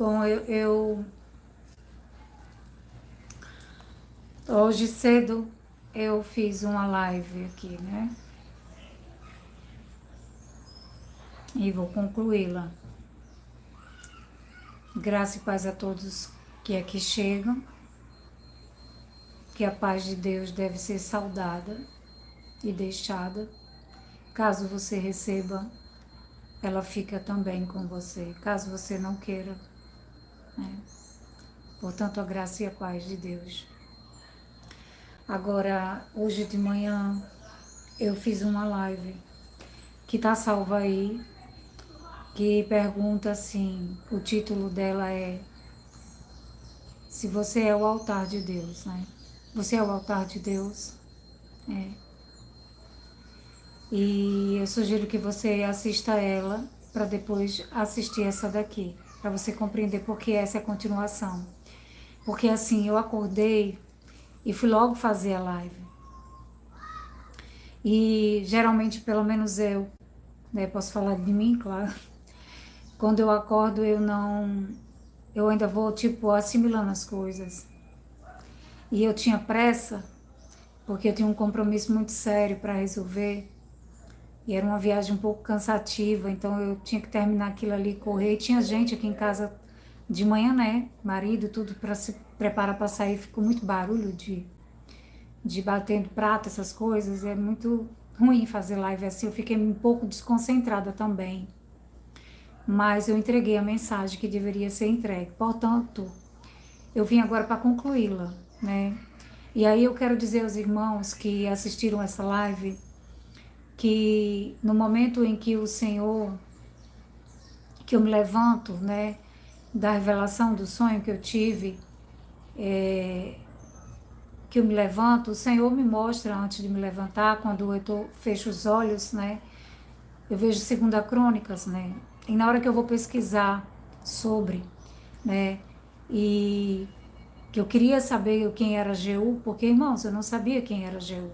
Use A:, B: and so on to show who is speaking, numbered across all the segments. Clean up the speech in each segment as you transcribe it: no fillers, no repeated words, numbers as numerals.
A: Bom, hoje cedo eu fiz uma live aqui, né? E vou concluí-la. Graça e paz a todos que aqui chegam, que a paz de Deus deve ser saudada e deixada. Caso você receba, ela fica também com você. Caso você não queira, né? Portanto, a graça e a paz de Deus. Agora, hoje de manhã, eu fiz uma live que tá salva aí, que pergunta assim, o título dela é Se você é o altar de Deus, né? Você é o altar de Deus? É. E eu sugiro que você assista ela para depois assistir essa daqui, para você compreender porque essa é a continuação. Porque assim, eu acordei e fui logo fazer a live. E geralmente, pelo menos eu, né, posso falar de mim, claro. Quando eu acordo, eu ainda vou tipo assimilando as coisas. E eu tinha pressa, porque eu tinha um compromisso muito sério para resolver. E era uma viagem um pouco cansativa, então eu tinha que terminar aquilo ali, correr. E tinha gente aqui em casa de manhã, né? Marido, tudo para se preparar para sair. Ficou muito barulho de batendo prato, essas coisas. É muito ruim fazer live assim. Eu fiquei um pouco desconcentrada também. Mas eu entreguei a mensagem que deveria ser entregue. Portanto, eu vim agora para concluí-la, né? E aí eu quero dizer aos irmãos que assistiram essa live que no momento em que o Senhor, que eu me levanto, né, da revelação do sonho que eu tive, que eu me levanto, o Senhor me mostra antes de me levantar, quando eu fecho os olhos, né, eu vejo Segunda Crônicas, né, e na hora que eu vou pesquisar sobre, né, e que eu queria saber quem era Jeú, porque, irmãos, eu não sabia quem era Jeú.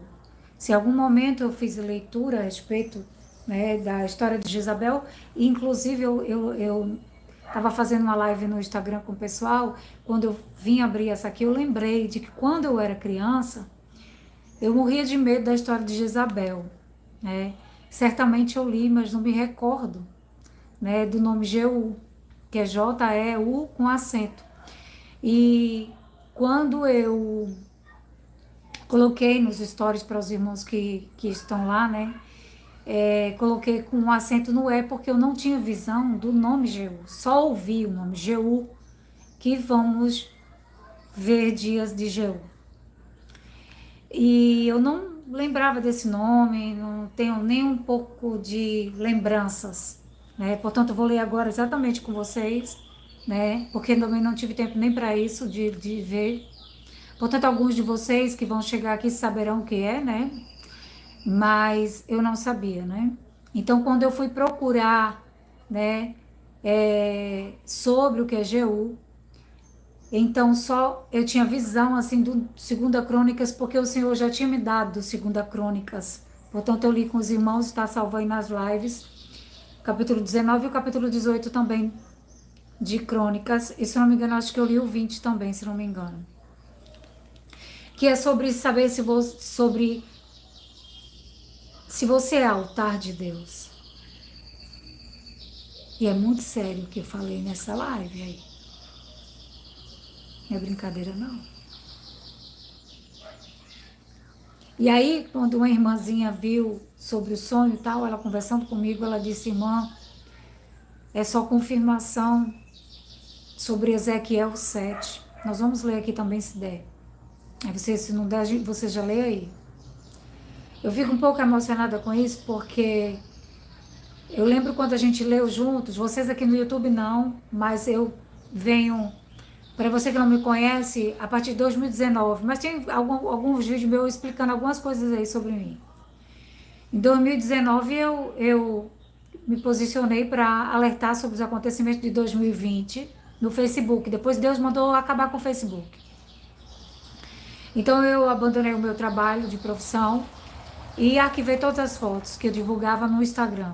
A: Se em algum momento eu fiz leitura a respeito, né, da história de Jezabel, e inclusive eu estava fazendo uma live no Instagram com o pessoal, quando eu vim abrir essa aqui, eu lembrei de que quando eu era criança, eu morria de medo da história de Jezabel, né? Certamente eu li, mas não me recordo, né, do nome Jeú, que é J-E-U com acento. E quando eu coloquei nos stories para os irmãos que estão lá, né? Coloquei com um acento no E, porque eu não tinha visão do nome Jeú. Só ouvi o nome Jeú, que vamos ver dias de Jeú. E eu não lembrava desse nome, não tenho nem um pouco de lembranças, né? Portanto, eu vou ler agora exatamente com vocês, né? Porque também não tive tempo nem para isso de ver. Portanto, alguns de vocês que vão chegar aqui saberão o que é, né? Mas eu não sabia, né? Então, quando eu fui procurar, né, sobre o que é Jeú, então só eu tinha visão assim do Segunda Crônicas, porque o Senhor já tinha me dado do Segunda Crônicas. Portanto, eu li com os irmãos, está salvo aí nas lives, capítulo 19 e o capítulo 18 também de Crônicas. E se não me engano, acho que eu li o 20 também, se não me engano. Que é sobre saber se você é altar de Deus. E é muito sério o que eu falei nessa live aí. Não é brincadeira, não. E aí, quando uma irmãzinha viu sobre o sonho e tal, ela conversando comigo, ela disse, irmã, é só confirmação sobre Ezequiel 7. Nós vamos ler aqui também, se der. Aí você, se não der, você já lê aí. Eu fico um pouco emocionada com isso, porque eu lembro quando a gente leu juntos, vocês aqui no YouTube não, mas eu venho, para você que não me conhece, a partir de 2019, mas tem alguns vídeos meus explicando algumas coisas aí sobre mim. Em 2019 eu me posicionei para alertar sobre os acontecimentos de 2020 no Facebook. Depois Deus mandou acabar com o Facebook. Então eu abandonei o meu trabalho de profissão e arquivei todas as fotos que eu divulgava no Instagram.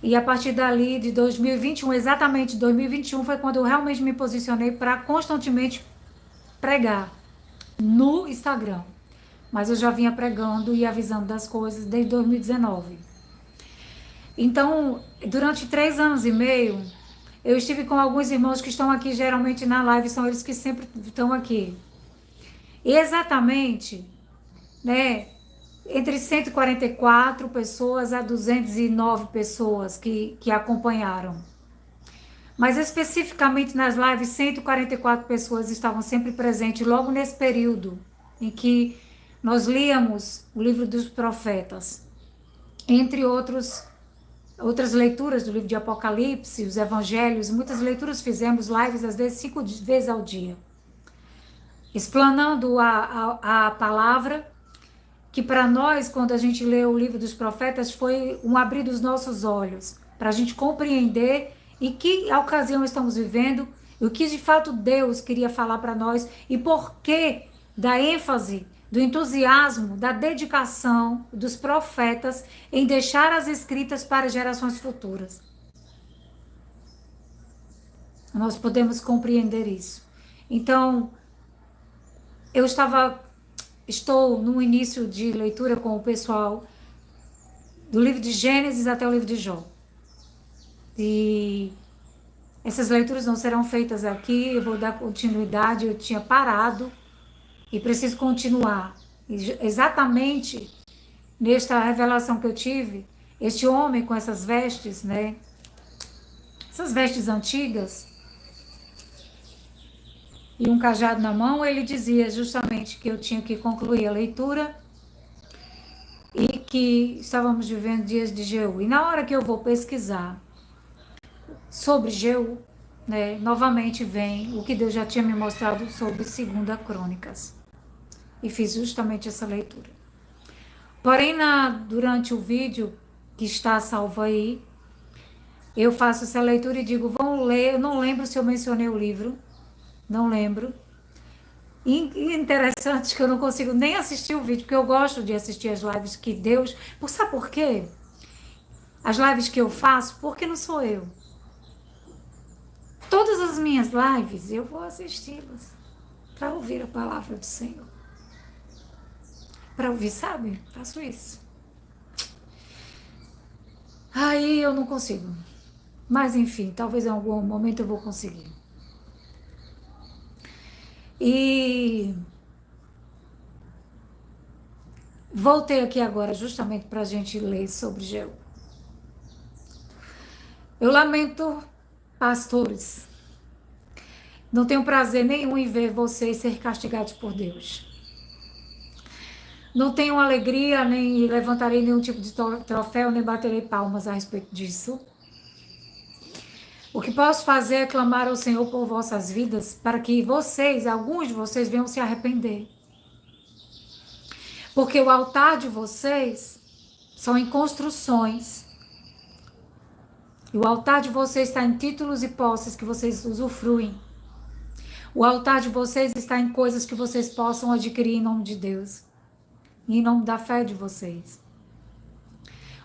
A: E a partir dali, de 2021, exatamente 2021, foi quando eu realmente me posicionei para constantemente pregar no Instagram. Mas eu já vinha pregando e avisando das coisas desde 2019. Então, durante 3 anos e meio, eu estive com alguns irmãos que estão aqui geralmente na live, são eles que sempre estão aqui. E exatamente, né, entre 144 pessoas a 209 pessoas que acompanharam. Mas especificamente nas lives, 144 pessoas estavam sempre presentes logo nesse período em que nós líamos o livro dos profetas, entre outras leituras do livro de Apocalipse, os evangelhos, muitas leituras fizemos lives às vezes 5 vezes ao dia, explanando a palavra, que para nós, quando a gente lê o livro dos profetas, foi um abrir dos nossos olhos, para a gente compreender em que ocasião estamos vivendo, e o que de fato Deus queria falar para nós, e por que da ênfase, do entusiasmo, da dedicação dos profetas em deixar as escritas para gerações futuras. Nós podemos compreender isso. Então, estou no início de leitura com o pessoal do livro de Gênesis até o livro de Jó. E essas leituras não serão feitas aqui, eu vou dar continuidade, eu tinha parado e preciso continuar. E exatamente nesta revelação que eu tive, este homem com essas vestes, né? Essas vestes antigas e um cajado na mão, ele dizia justamente que eu tinha que concluir a leitura e que estávamos vivendo dias de Jeú. E na hora que eu vou pesquisar sobre Jeú, né, novamente vem o que Deus já tinha me mostrado sobre 2 Crônicas. E fiz justamente essa leitura. Porém, durante o vídeo que está salvo aí, eu faço essa leitura e digo, vão ler, eu não lembro se eu mencionei o livro, não lembro. E interessante que eu não consigo nem assistir o vídeo, porque eu gosto de assistir as lives que Deus... Sabe por quê? As lives que eu faço, porque não sou eu. Todas as minhas lives, eu vou assisti-las para ouvir a palavra do Senhor. Para ouvir, sabe? Faço isso. Aí eu não consigo. Mas enfim, talvez em algum momento eu vou conseguir. E voltei aqui agora justamente para a gente ler sobre Jeú. Eu lamento, pastores, não tenho prazer nenhum em ver vocês ser castigados por Deus. Não tenho alegria, nem levantarei nenhum tipo de troféu, nem baterei palmas a respeito disso. O que posso fazer é clamar ao Senhor por vossas vidas, para que vocês, alguns de vocês, venham se arrepender. Porque o altar de vocês são em construções. E o altar de vocês está em títulos e posses que vocês usufruem. O altar de vocês está em coisas que vocês possam adquirir em nome de Deus. E em nome da fé de vocês.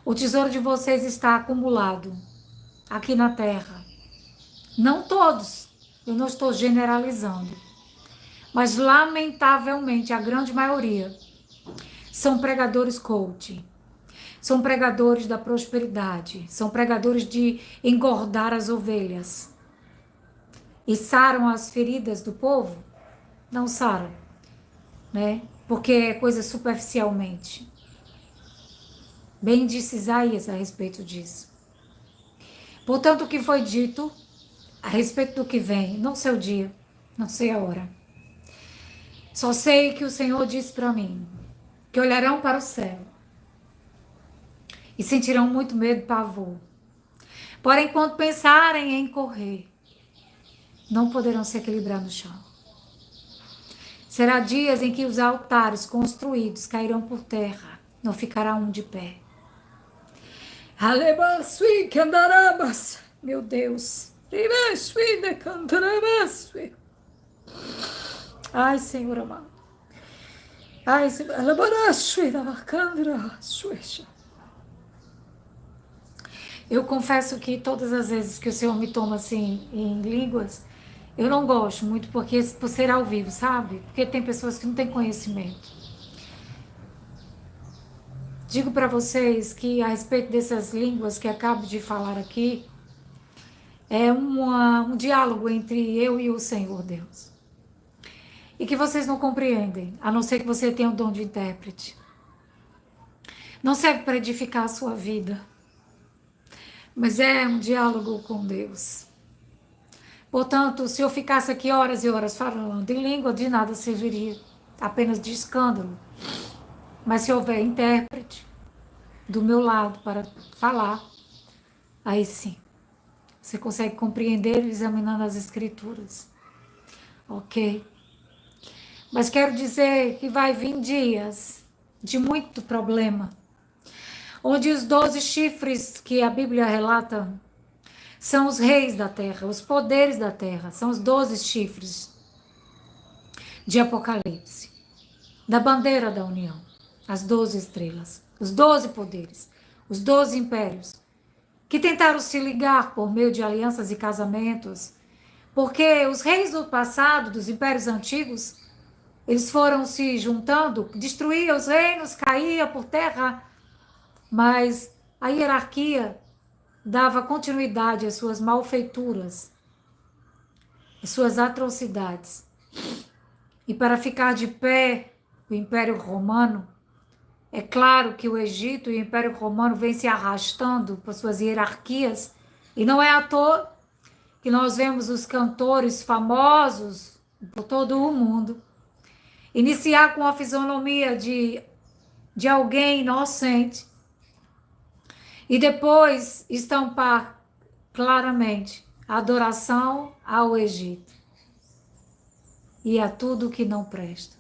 A: O tesouro de vocês está acumulado aqui na terra. Não todos, eu não estou generalizando. Mas lamentavelmente a grande maioria são pregadores coach. São pregadores da prosperidade. São pregadores de engordar as ovelhas. E saram as feridas do povo? Não saram, né? Porque é coisa superficialmente. Bem disse Isaías a respeito disso. Portanto, o que foi dito a respeito do que vem, não sei o dia, não sei a hora. Só sei que o Senhor disse para mim que olharão para o céu e sentirão muito medo e pavor. Porém, quando pensarem em correr, não poderão se equilibrar no chão. Será dias em que os altares construídos cairão por terra, não ficará um de pé. Meu Deus. Ai, Senhor amado. Ai, Eu confesso que todas as vezes que o Senhor me toma assim em línguas, eu não gosto muito porque por ser ao vivo, sabe? Porque tem pessoas que não têm conhecimento. Digo para vocês que a respeito dessas línguas que acabo de falar aqui, é um diálogo entre eu e o Senhor Deus. E que vocês não compreendem, a não ser que você tenha o dom de intérprete. Não serve para edificar a sua vida, mas é um diálogo com Deus. Portanto, se eu ficasse aqui horas e horas falando em língua, de nada serviria, apenas de escândalo. Mas se houver intérprete do meu lado para falar, aí sim, você consegue compreender examinando as escrituras. Ok? Mas quero dizer que vai vir dias de muito problema, onde os 12 chifres que a Bíblia relata são os reis da terra, os poderes da terra, são os 12 chifres de Apocalipse, da bandeira da união, as 12 estrelas, os 12 poderes, os 12 impérios, que tentaram se ligar por meio de alianças e casamentos, porque os reis do passado, dos impérios antigos, eles foram se juntando, destruía os reinos, caía por terra, mas a hierarquia dava continuidade às suas malfeituras, às suas atrocidades. E para ficar de pé o Império Romano, é claro que o Egito e o Império Romano vêm se arrastando por suas hierarquias, e não é à toa que nós vemos os cantores famosos por todo o mundo iniciar com a fisionomia de alguém inocente e depois estampar claramente a adoração ao Egito e a tudo que não presta,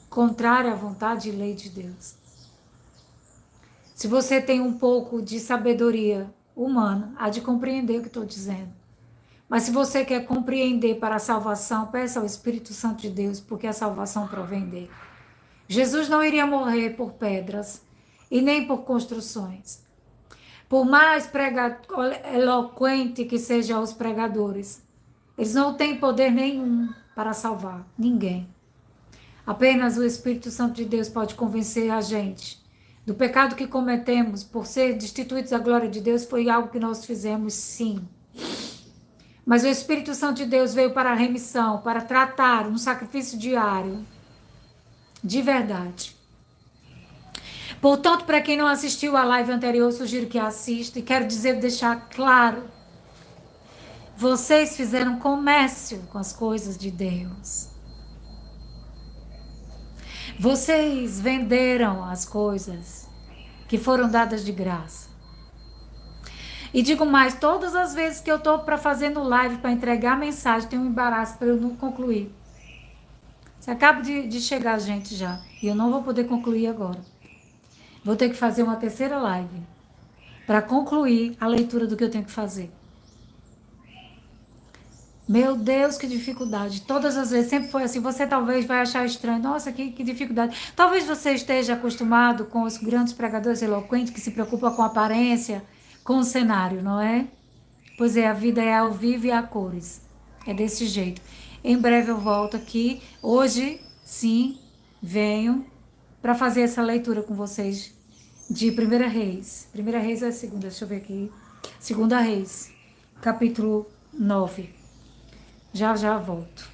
A: contrário à vontade e lei de Deus. Se você tem um pouco de sabedoria humana, há de compreender o que estou dizendo. Mas se você quer compreender para a salvação, peça ao Espírito Santo de Deus, porque a salvação provém dele. Jesus não iria morrer por pedras e nem por construções. Por mais eloquente que sejam os pregadores, eles não têm poder nenhum para salvar ninguém. Apenas o Espírito Santo de Deus pode convencer a gente do pecado que cometemos por ser destituídos da glória de Deus. Foi algo que nós fizemos, sim. Mas o Espírito Santo de Deus veio para a remissão, para tratar um sacrifício diário, de verdade. Portanto, para quem não assistiu à live anterior, eu sugiro que assista. E quero dizer, deixar claro, vocês fizeram comércio com as coisas de Deus. Vocês venderam as coisas que foram dadas de graça. E digo mais, todas as vezes que eu estou para fazer no live, para entregar a mensagem, tem um embaraço para eu não concluir. Você acaba de chegar, gente, já. E eu não vou poder concluir agora. Vou ter que fazer uma terceira live para concluir a leitura do que eu tenho que fazer. Meu Deus, que dificuldade. Todas as vezes, sempre foi assim. Você talvez vai achar estranho. Nossa, que dificuldade. Talvez você esteja acostumado com os grandes pregadores eloquentes que se preocupam com a aparência, com o cenário, não é? Pois é, a vida é ao vivo e a cores. É desse jeito. Em breve eu volto aqui. Hoje, sim, venho para fazer essa leitura com vocês de 1 Reis. 1 Reis é a segunda, deixa eu ver aqui. 2 Reis, capítulo 9. Já volto.